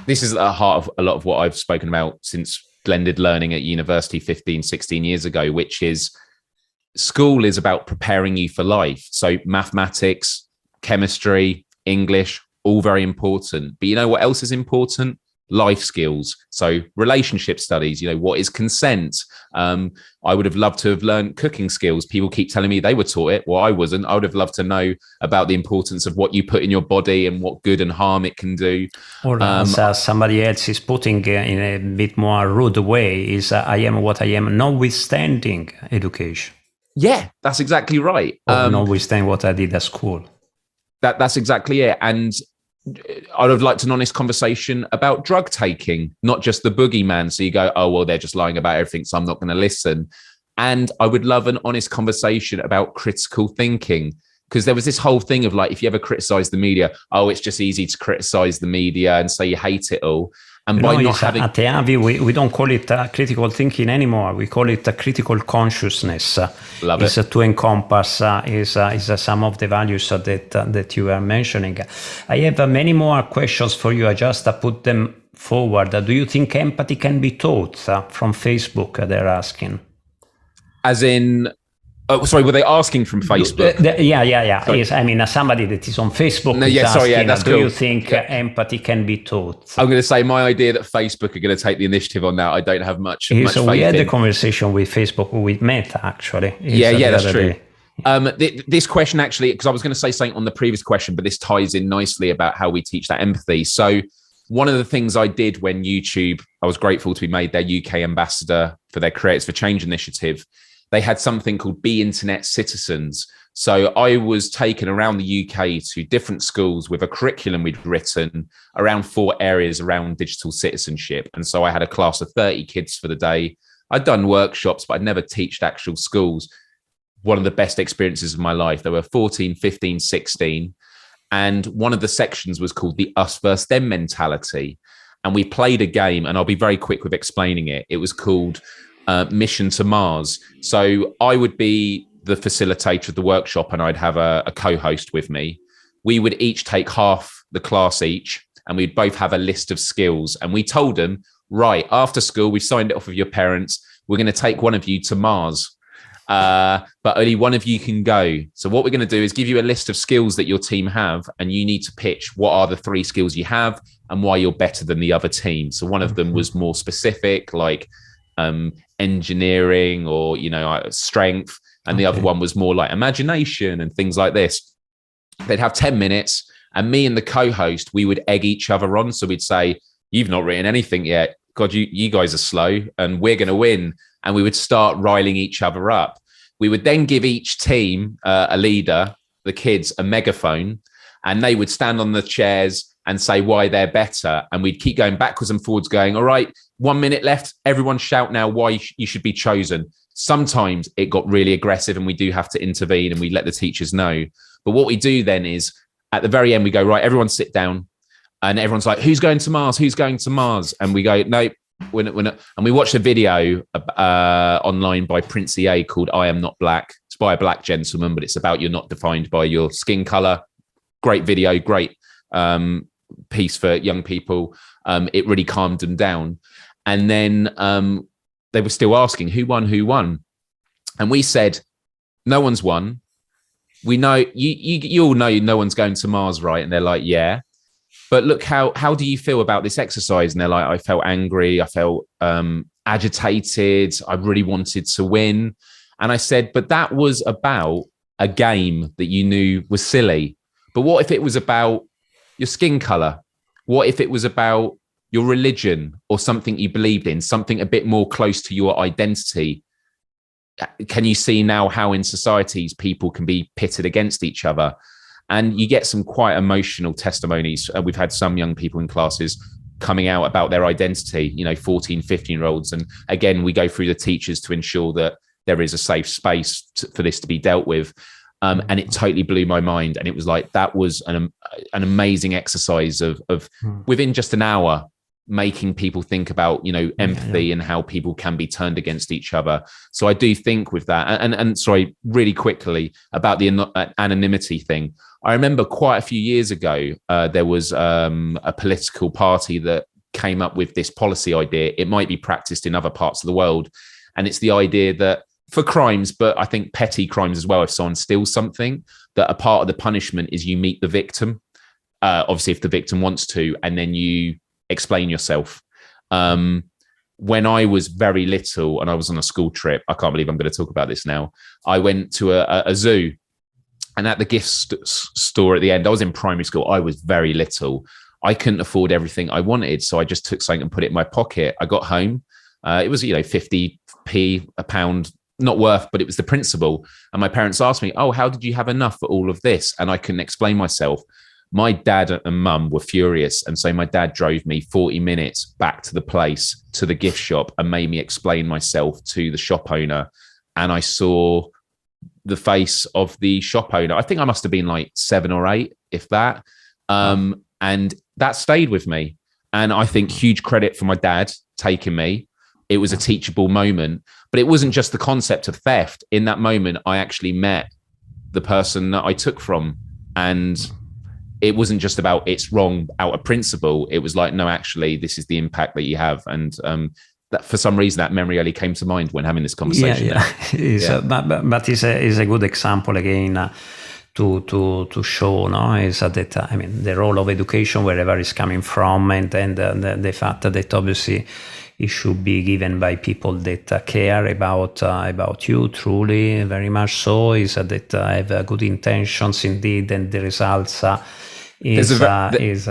this is at the heart of a lot of what I've spoken about since blended learning at university 15, 16 years ago, which is school is about preparing you for life. So mathematics, chemistry, English, all very important. But you know what else is important? Life skills. So relationship studies, what is consent? I would have loved to have learned cooking skills. People keep telling me they were taught it. Well, I wasn't. I would have loved to know about the importance of what you put in your body and what good and harm it can do. Or as somebody else is putting in a bit more rude way, is I am what I am, notwithstanding education. Yeah, that's exactly right. Or notwithstanding what I did at school. That's exactly it. And I would like an honest conversation about drug taking, not just the boogeyman. So you go, oh, well, they're just lying about everything, so I'm not going to listen. And I would love an honest conversation about critical thinking, because there was this whole thing of like, if you ever criticize the media, oh, it's just easy to criticize the media and say you hate it all. And by not having at EAVI, we don't call it critical thinking anymore. We call it critical consciousness. Love it. To encompass is some of the values that you were mentioning. I have many more questions for you. I just put them forward. Do you think empathy can be taught? From Facebook, they're asking. As in, oh, sorry, were they asking from Facebook? Yeah. Yes, I mean, somebody that is on Facebook asking, that's do cool. you think empathy can be taught? I'm going to say my idea that Facebook are going to take the initiative on that, I don't have much faith in. We had a conversation with Facebook with Meta, actually. Yeah, that's true. This question actually, because I was going to say something on the previous question, but this ties in nicely about how we teach that empathy. So one of the things I did when YouTube, I was grateful to be made their UK ambassador for their Creators for Change initiative. They had something called Be Internet Citizens. So I was taken around the UK to different schools with a curriculum we'd written around 4 areas around digital citizenship. And so I had a class of 30 kids for the day. I'd done workshops, but I'd never taught actual schools. One of the best experiences of my life. There were 14, 15, 16. And one of the sections was called the us versus them mentality. And we played a game, and I'll be very quick with explaining it. It was called Mission to Mars. So I would be the facilitator of the workshop, and I'd have a co-host with me. We would each take half the class each, and we'd both have a list of skills. And we told them, right, after school, we've signed it off with your parents. We're going to take one of you to Mars. but only one of you can go. So what we're going to do is give you a list of skills that your team have, and you need to pitch what are the 3 skills you have and why you're better than the other team. So one of them was more specific, like engineering or, strength. And the other one was more like imagination and things like this. They'd have 10 minutes, and me and the co-host, we would egg each other on. So we'd say, you've not written anything yet. God, you guys are slow and we're going to win. And we would start riling each other up. We would then give each team a leader, the kids, a megaphone, and they would stand on the chairs and say why they're better. And we'd keep going backwards and forwards going, all right, 1 minute left. Everyone shout now why you should be chosen. Sometimes it got really aggressive and we do have to intervene and we let the teachers know. But what we do then is at the very end, we go, right, everyone sit down. And everyone's like, who's going to Mars? Who's going to Mars? And we go, no, we're not. And we watched a video online by Prince EA called I Am Not Black. It's by a black gentleman, but it's about you're not defined by your skin color. Great video, great piece for young people. It really calmed them down. And then they were still asking who won. And we said, no one's won. We know, you all know no one's going to Mars, right? And they're like, yeah. But look, how do you feel about this exercise? And they're like, I felt angry. I felt agitated. I really wanted to win. And I said, but that was about a game that you knew was silly. But what if it was about your skin color? What if it was about your religion or something you believed in, something a bit more close to your identity? Can you see now how in societies people can be pitted against each other? And you get some quite emotional testimonies. We've had some young people in classes coming out about their identity, 14, 15-year-olds. And again, we go through the teachers to ensure that there is a safe space for this to be dealt with. And it totally blew my mind. And it was like, that was an amazing exercise of within just an hour, making people think about, empathy and how people can be turned against each other. So I do think with that, and sorry, really quickly about the anonymity thing. I remember quite a few years ago, there was a political party that came up with this policy idea. It might be practiced in other parts of the world. And it's the idea that for crimes, but I think petty crimes as well, if someone steals something, that a part of the punishment is you meet the victim. Obviously, if the victim wants to, and then you explain yourself. When I was very little and I was on a school trip, I can't believe I'm going to talk about this now. I went to a zoo, and at the gift store at the end, I was in primary school. I was very little. I couldn't afford everything I wanted. So I just took something and put it in my pocket. I got home. It was, 50p, a pound, not worth, but it was the principle. And my parents asked me, oh, how did you have enough for all of this? And I couldn't explain myself. My dad and mum were furious. And so my dad drove me 40 minutes back to the place, to the gift shop, and made me explain myself to the shop owner. And I saw the face of the shop owner. I think I must have been like 7 or 8, if that. And that stayed with me. And I think huge credit for my dad taking me. It was a teachable moment, but it wasn't just the concept of theft. In that moment, I actually met the person that I took from. And it wasn't just about it's wrong out of principle. It was like, no, actually, this is the impact that you have. And that for some reason, that memory only came to mind when having this conversation. But it's a good example again to show, is that the role of education, wherever it's coming from, and the fact that obviously it should be given by people that care about you truly, very much so, is that have good intentions indeed, and the results is.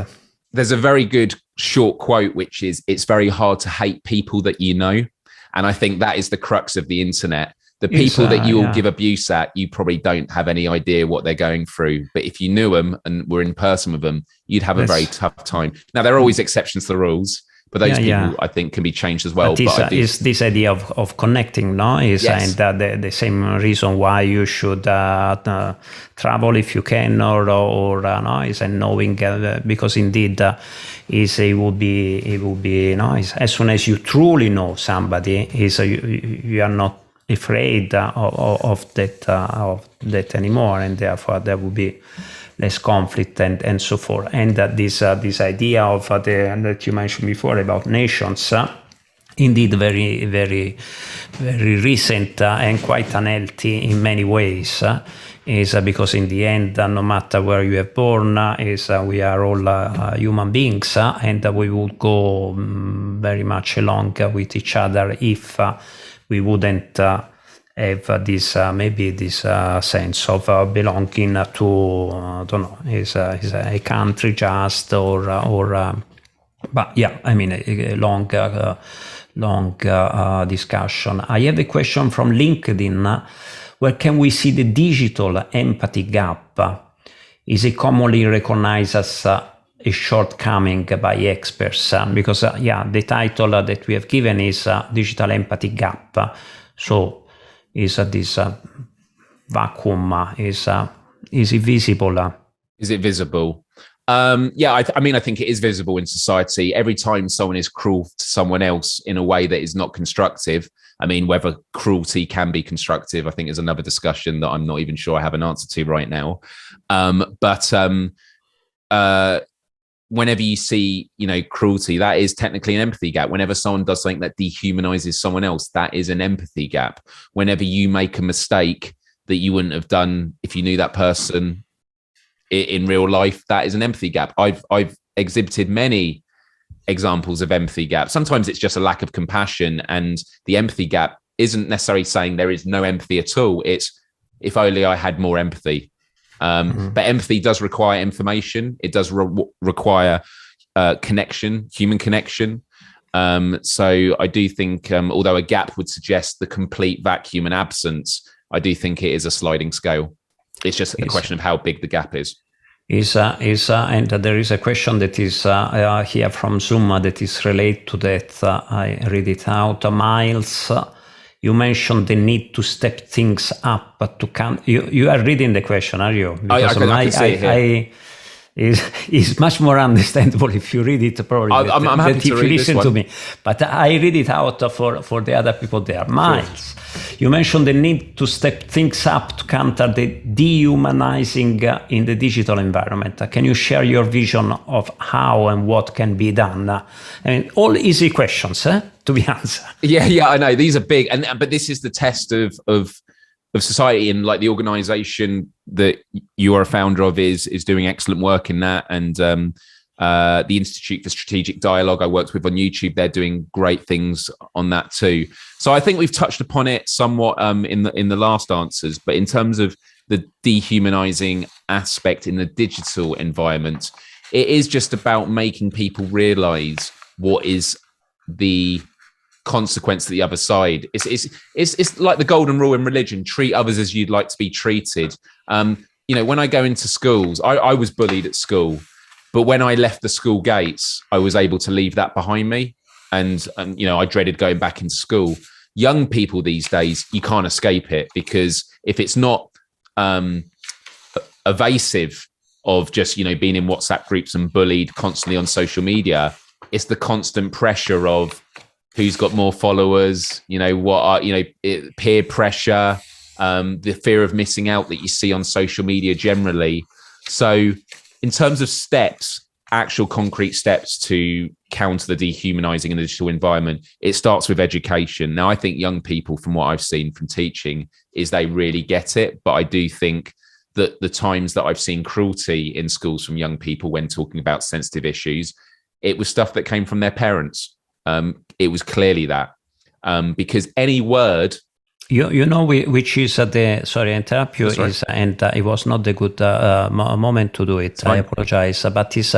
There's a very good short quote, which is, it's very hard to hate people that you know. And I think that is the crux of the internet. The people that you will give abuse at, you probably don't have any idea what they're going through. But if you knew them and were in person with them, you'd have a very tough time. Now, there are always exceptions to the rules, but those people, I think, can be changed as well. But is this idea of connecting, no? And the same reason why you should travel if you can, or no, is knowing because indeed it would be nice as soon as you truly know somebody. You are not afraid of that anymore, and therefore there will be less conflict and so forth. And this idea of that you mentioned before about nations indeed very, very, very recent and quite unhealthy in many ways. Is because in the end, no matter where you are born, we are all human beings, and we would go very much along with each other if we wouldn't have this maybe this sense of belonging to I don't know, is a country just or but yeah, I mean a long discussion. I have a question from LinkedIn. Where can we see the digital empathy gap? Is it commonly recognized as a shortcoming by experts? Because the title that we have given is digital empathy gap. So is this vacuum, is it visible? Is it visible? I mean, I think it is visible in society. Every time someone is cruel to someone else in a way that is not constructive, I mean, whether cruelty can be constructive, I think is another discussion that I'm not even sure I have an answer to right now. Whenever you see, cruelty, that is technically an empathy gap. Whenever someone does something that dehumanizes someone else, that is an empathy gap. Whenever you make a mistake that you wouldn't have done if you knew that person in real life, that is an empathy gap. I've exhibited many examples of empathy gap. Sometimes it's just a lack of compassion, and the empathy gap isn't necessarily saying there is no empathy at all. It's if only I had more empathy. But empathy does require information. It does require connection, human connection. So I do think, although a gap would suggest the complete vacuum and absence, I do think it is a sliding scale. It's just a question of how big the gap is. And there is a question that is here from Zoom that is related to that. I read it out. Myles, you mentioned the need to step things up to come. You are reading the question, are you? Because I can see it here. Is much more understandable if you read it. Probably I'm happy to read this one. to me, but I read it out for the other people there. Myles, you mentioned the need to step things up to counter the dehumanizing in the digital environment. Can you share your vision of how and what can be done? I mean, all easy questions to be answered. Yeah, I know these are big, but this is the test of society, and like the organization that you are a founder of is doing excellent work in that, and the Institute for Strategic Dialogue I worked with on YouTube, they're doing great things on that too. So I think we've touched upon it somewhat in the last answers, but in terms of the dehumanizing aspect in the digital environment, it is just about making people realize what is the consequence to the other side. It's like the golden rule in religion: treat others as you'd like to be treated. When I go into schools, I was bullied at school, but when I left the school gates, I was able to leave that behind me, and I dreaded going back into school. Young people these days, you can't escape it, because if it's not evasive of just being in WhatsApp groups and bullied constantly on social media, it's the constant pressure of who's got more followers, peer pressure, the fear of missing out that you see on social media generally. So in terms of steps, actual concrete steps to counter the dehumanizing in the digital environment, it starts with education. Now, I think young people, from what I've seen from teaching, is they really get it. But I do think that the times that I've seen cruelty in schools from young people when talking about sensitive issues, it was stuff that came from their parents. It was clearly that, because any word, which is sorry, I interrupt you, is, and it was not the good moment to do it. I apologize, but is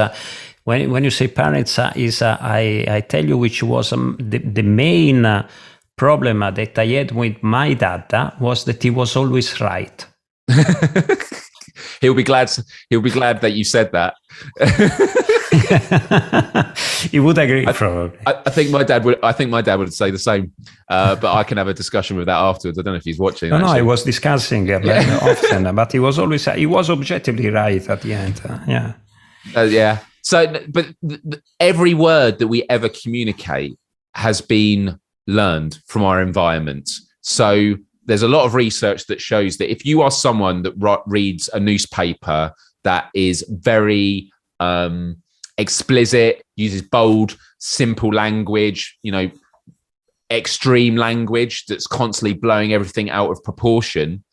when you say parents, I tell you which was the main problem that I had with my dad was that he was always right. He'll be glad that you said that. He would agree, probably. I think my dad would say the same. But I can have a discussion with that afterwards. I don't know if he's watching. No, I was discussing often, but he was objectively right at the end. Yeah. So, but every word that we ever communicate has been learned from our environment. So there's a lot of research that shows that if you are someone that reads a newspaper that is very explicit, uses bold, simple language, extreme language that's constantly blowing everything out of proportion,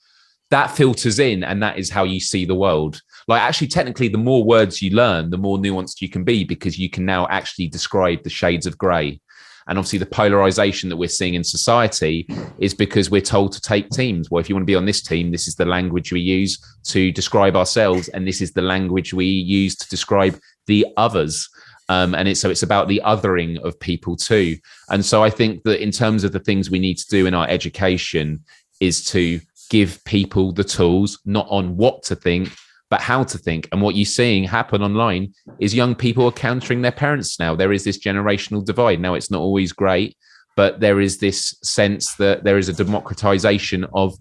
that filters in, and that is how you see the world. Like, actually, technically, the more words you learn, the more nuanced you can be, because you can now actually describe the shades of grey. And obviously, the polarization that we're seeing in society is because we're told to take teams. Well, if you want to be on this team, this is the language we use to describe ourselves, and this is the language we use to describe the others. And it's about the othering of people too. And so I think that in terms of the things we need to do in our education is to give people the tools, not on what to think, but how to think. And what you're seeing happen online is young people are countering their parents now. There is this generational divide. Now, it's not always great, but there is this sense that there is a democratization of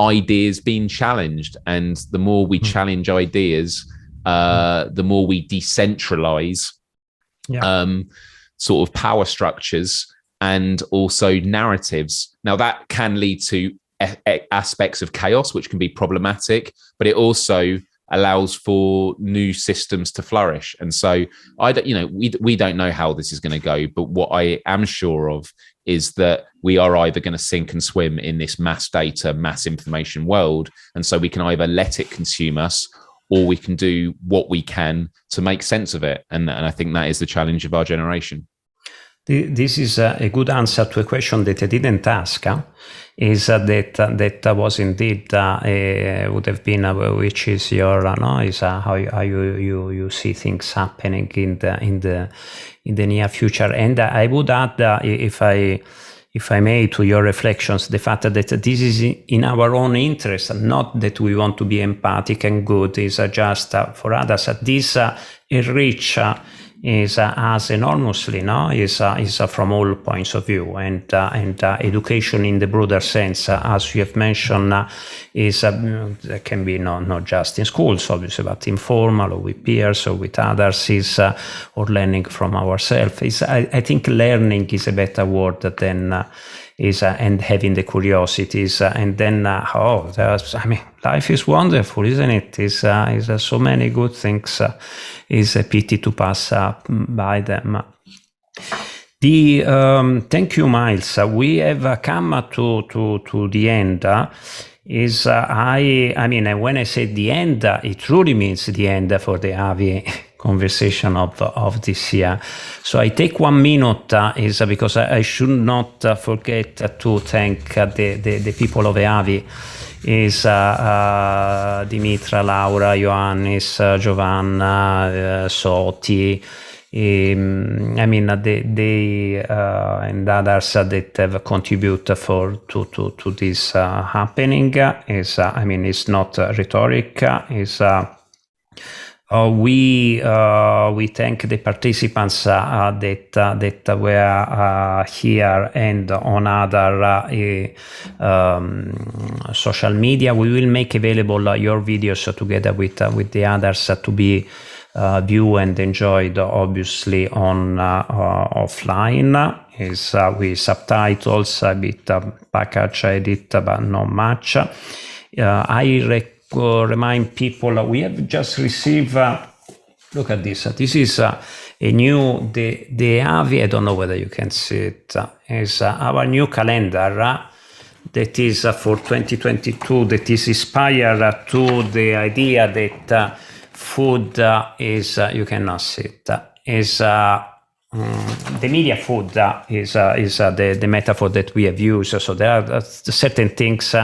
ideas being challenged. And the more we challenge ideas, the more we decentralize sort of power structures and also narratives. Now, that can lead to aspects of chaos, which can be problematic, but it also allows for new systems to flourish. And so we don't know how this is going to go, but what I am sure of is that we are either going to sink and swim in this mass data, mass information world. And so we can either let it consume us, or we can do what we can to make sense of it. And I think that is the challenge of our generation. This is a good answer to a question that I didn't ask. Is that was indeed would have been which is your is how you see things happening in the near future. And I would add, if I may, to your reflections, the fact that this is in our own interest, not that we want to be empathic and good, is just for others. This enrich is as enormously, is from all points of view, and education in the broader sense, as you have mentioned, is can be not just in schools, obviously, but informal or with peers or with others, or learning from ourselves. I think learning is a better word than and having the curiosities, and then life is wonderful, isn't it? Is so many good things. Is a pity to pass by them. Thank you, Myles. We have come to the end. When I say the end, it truly means the end for the EAVI conversation of this year. So I take 1 minute is because I should not forget to thank the people of EAVI. Is Dimitra, Laura, Ioannis, Giovanna, Soti, they and others that have contributed to this happening. It's not rhetoric. We thank the participants that were here and on other social media. We will make available your videos together with the others to be viewed and enjoyed, obviously, on offline. Is with subtitles, a bit package edit, but not much. Remind people, we have just received, look at this. This is a new, the EAVI, I don't know whether you can see it, is our new calendar that is for 2022, that is inspired to the idea that food is, you cannot see it, is the media food is the metaphor that we have used. So there are certain things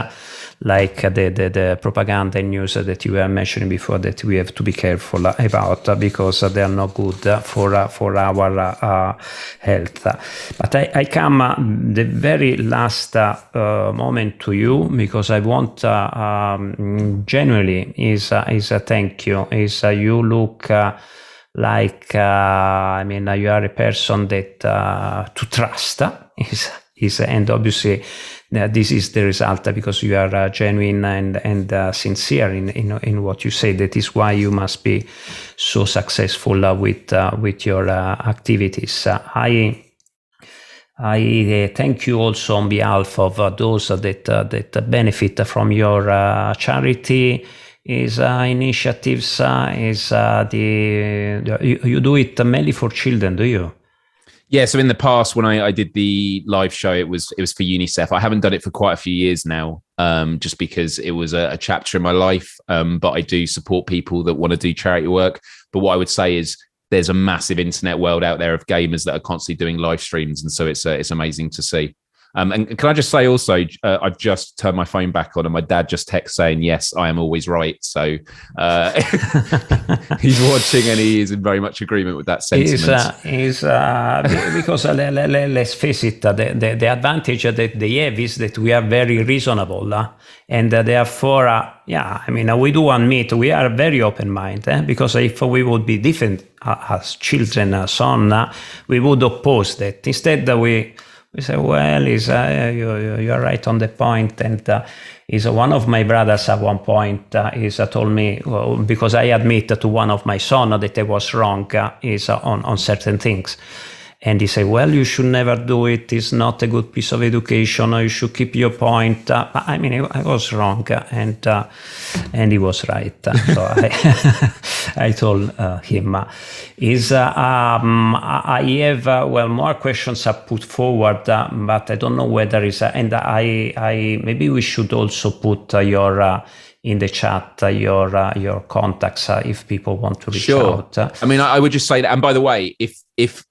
like the propaganda and news that you were mentioning before that we have to be careful about because they are not good for our health. But I come the very last moment to you because I want genuinely is a thank you. You look like you are a person that to trust is and obviously this is the result because you are genuine and sincere in what you say. That is why you must be so successful with your activities. I thank you also on behalf of those that benefit from your charity. Initiatives you do it mainly for children, do you? Yeah, so in the past, when I did the live show, it was for UNICEF. I haven't done it for quite a few years now, just because it was a chapter in my life. But I do support people that want to do charity work. But what I would say is there's a massive internet world out there of gamers that are constantly doing live streams, and so it's amazing to see. And can I just say also, I've just turned my phone back on and my dad just texted saying, yes, I am always right. So he's watching and he is in very much agreement with that sentiment. Because let's face it, the advantage that they have is that we are very reasonable. And therefore, we do admit we are very open-minded, because if we would be different as children, son, we would oppose that. Instead, we say, well, you are right on the point. And is one of my brothers at one point told me, well, because I admit to one of my sons that I was wrong on certain things. And he said, well, you should never do it. It's not a good piece of education. You should keep your point. I was wrong, and he was right. So I told him, I have, more questions are put forward, but I don't know whether it's, and maybe we should also put your, in the chat, your contacts, if people want to reach out. I would just say that, and by the way, if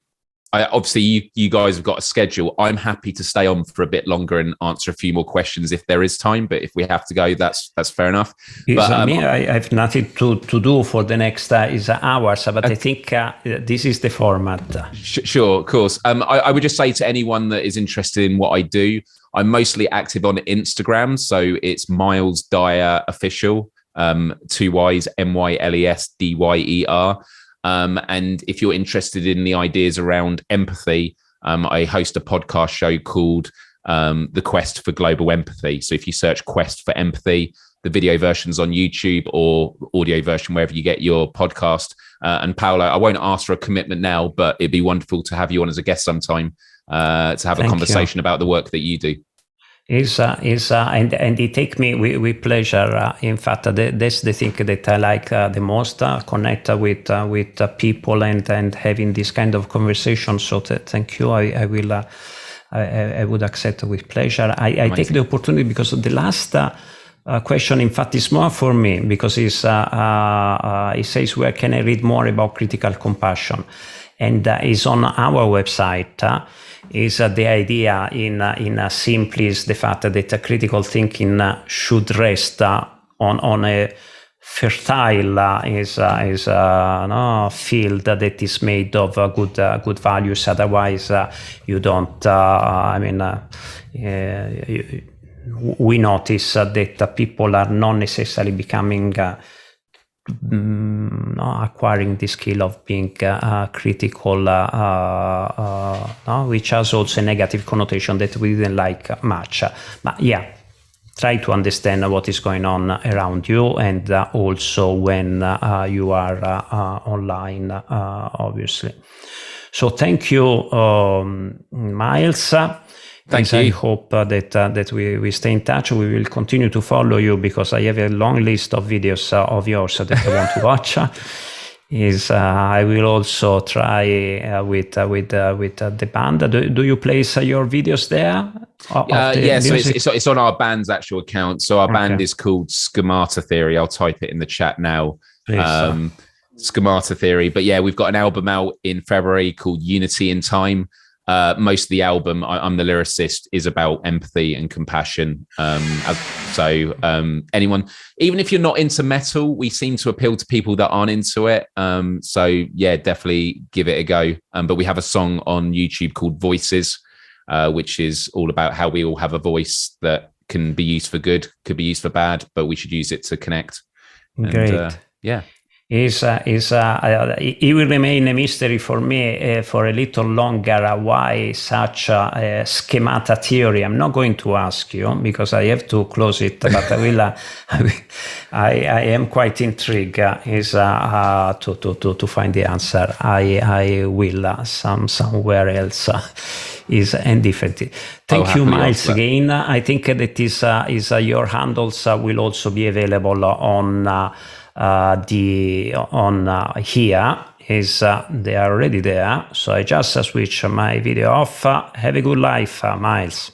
obviously you guys have got a schedule, I'm happy to stay on for a bit longer and answer a few more questions if there is time, but if we have to go, that's fair enough. I have nothing to do for the next hours, but I think this is the format. Sure, of course. I would just say to anyone that is interested in what I do, I'm mostly active on Instagram, so it's Myles Dyer Official, 2 Ys, MYLESDYER. And if you're interested in the ideas around empathy, I host a podcast show called The Quest for Global Empathy. So if you search Quest for Empathy, the video version's on YouTube or audio version, wherever you get your podcast. And Paolo, I won't ask for a commitment now, but it'd be wonderful to have you on as a guest sometime to have a conversation about the work that you do. And it take me with pleasure. In fact, that's the thing that I like the most, connect with people and having this kind of conversation. So thank you. I would accept with pleasure. I take the opportunity because the last question, in fact, is more for me, because it says, where can I read more about critical compassion? And is on our website. Is the idea in simply is the fact that critical thinking should rest on a fertile field that is made of good values. Otherwise, you don't. We notice that people are not necessarily becoming. Acquiring the skill of being critical, which has also a negative connotation that we didn't like much. But yeah, try to understand what is going on around you, and also when you are online, obviously. So thank you, Myles. Thank you. I hope that we stay in touch. We will continue to follow you, because I have a long list of videos of yours that I want to watch. I will also try with the band. Do you place your videos there? So it's on our band's actual account. So our band is called Schemata Theory. I'll type it in the chat now. Schemata Theory. But yeah, we've got an album out in February called Unity in Time. Most of the album, I'm the lyricist, is about empathy and compassion. Anyone, even if you're not into metal, we seem to appeal to people that aren't into it. So yeah, definitely give it a go. But we have a song on YouTube called Voices, which is all about how we all have a voice that can be used for good, could be used for bad, but we should use it to connect. Great. It will remain a mystery for me for a little longer why such a schemata theory. I'm not going to ask you because I have to close it, but I will. I am quite intrigued to find the answer. I will somewhere else. Is indifferent. Thank you, Myles, again. I think that is your handles will also be available on here is they are already there. So I just switch my video off. Have a good life, Myles.